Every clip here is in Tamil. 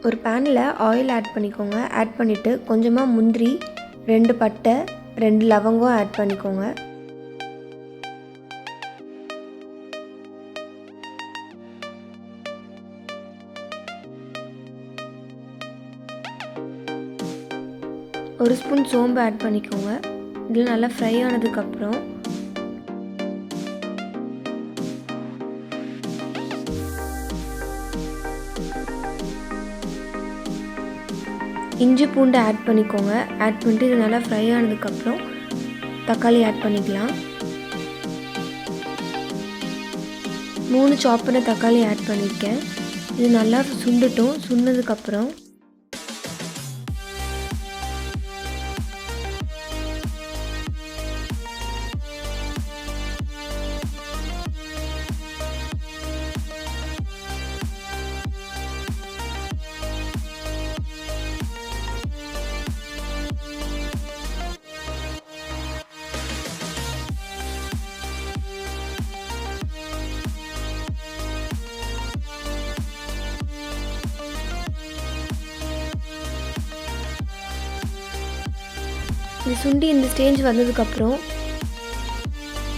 ஒரு பேனில் ஆயில் ஆட் பண்ணிக்கோங்க. ஆட் பண்ணிவிட்டு கொஞ்சமாக முந்திரி, 2 பட்டை, 2 லவங்கம் ஆட் பண்ணிக்கோங்க. ஒரு ஸ்பூன் சோம்பு ஆட் பண்ணிக்கோங்க. இதில் நல்லா ஃப்ரை ஆனதுக்கப்புறம் இஞ்சி பூண்டு ஆட் பண்ணிக்கோங்க. ஆட் பண்ணிட்டு இது நல்லா ஃப்ரை ஆனதுக்கப்புறம் தக்காளி ஆட் பண்ணிக்கலாம். 3 சாப் பண்ண தக்காளி ஆட் பண்ணியிருக்கேன். இது நல்லா சுண்டட்டும். சுண்டதுக்கப்புறம் இது சுண்டி இந்த ஸ்டேஜ் வந்ததுக்கப்புறம்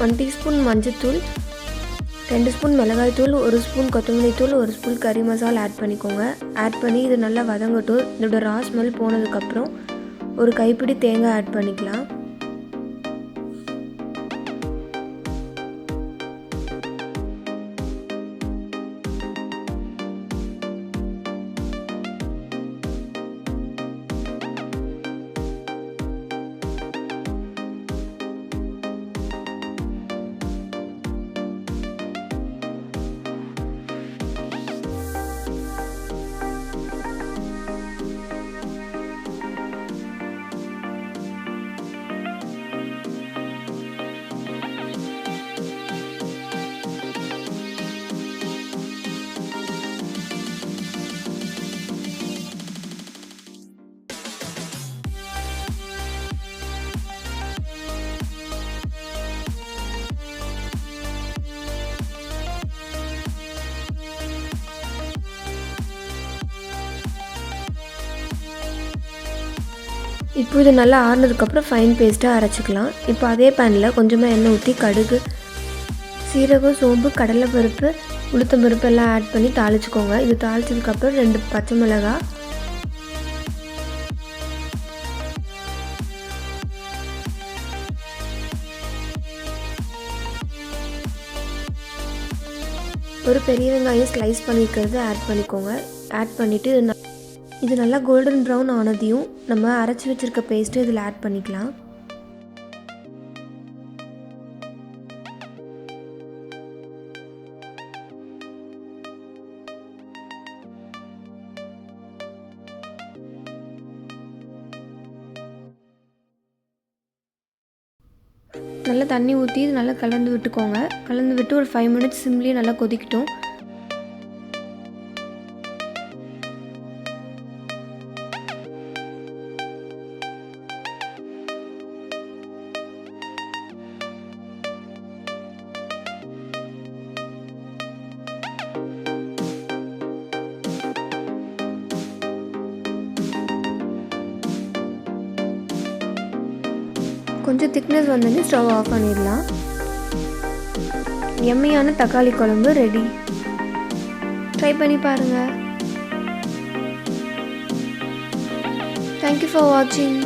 1 டீஸ்பூன் மஞ்சள்தூள், 2 ஸ்பூன் மிளகாய்த்தூள், 1 ஸ்பூன் கொத்தமல்லி தூள், 1 ஸ்பூன் கறி மசாலா ஆட் பண்ணிக்கோங்க. ஆட் பண்ணி இது நல்லா வதங்கட்டும். இதோட ரா ஸ்மெல் போனதுக்கப்புறம் ஒரு கைப்பிடி தேங்காய் ஆட் பண்ணிக்கலாம். இப்போ இது நல்லா ஆறுனதுக்கப்புறம் ஃபைன் பேஸ்ட்டாக அரைச்சிக்கலாம். இப்போ அதே பேனில் கொஞ்சமாக எண்ணெய் ஊற்றி கடுகு, சீரகம், சோம்பு, கடலைப்பருப்பு, உளுத்தம்பருப்பு எல்லாம் ஆட் பண்ணி தாளிச்சுக்கோங்க. இது தாளிச்சதுக்கப்புறம் 2 பச்சை மிளகாய், ஒரு பெரிய வெங்காயம் ஸ்லைஸ் பண்ணியிருக்கிறது ஆட் பண்ணிக்கோங்க. ஆட் பண்ணிவிட்டு இது நல்லா கோல்டன் ப்ரௌன் ஆனதையும் நம்ம அரைச்சி வச்சுருக்க பேஸ்ட்டு இதில் ஆட் பண்ணிக்கலாம். நல்லா தண்ணி ஊற்றி இது நல்லா கலந்து விட்டுக்கோங்க. கலந்து விட்டு ஒரு 5 மினிட்ஸ் சிம்லேயே நல்லா கொதிக்கட்டும். கொஞ்சம் திக்னஸ் வந்தோடனே ஸ்டவ் ஆஃப் பண்ணிடலாம். எம்மியான தக்காளி குழம்பு ரெடி. ட்ரை பண்ணி பாருங்கள். தேங்க்யூ ஃபார் வாட்சிங்.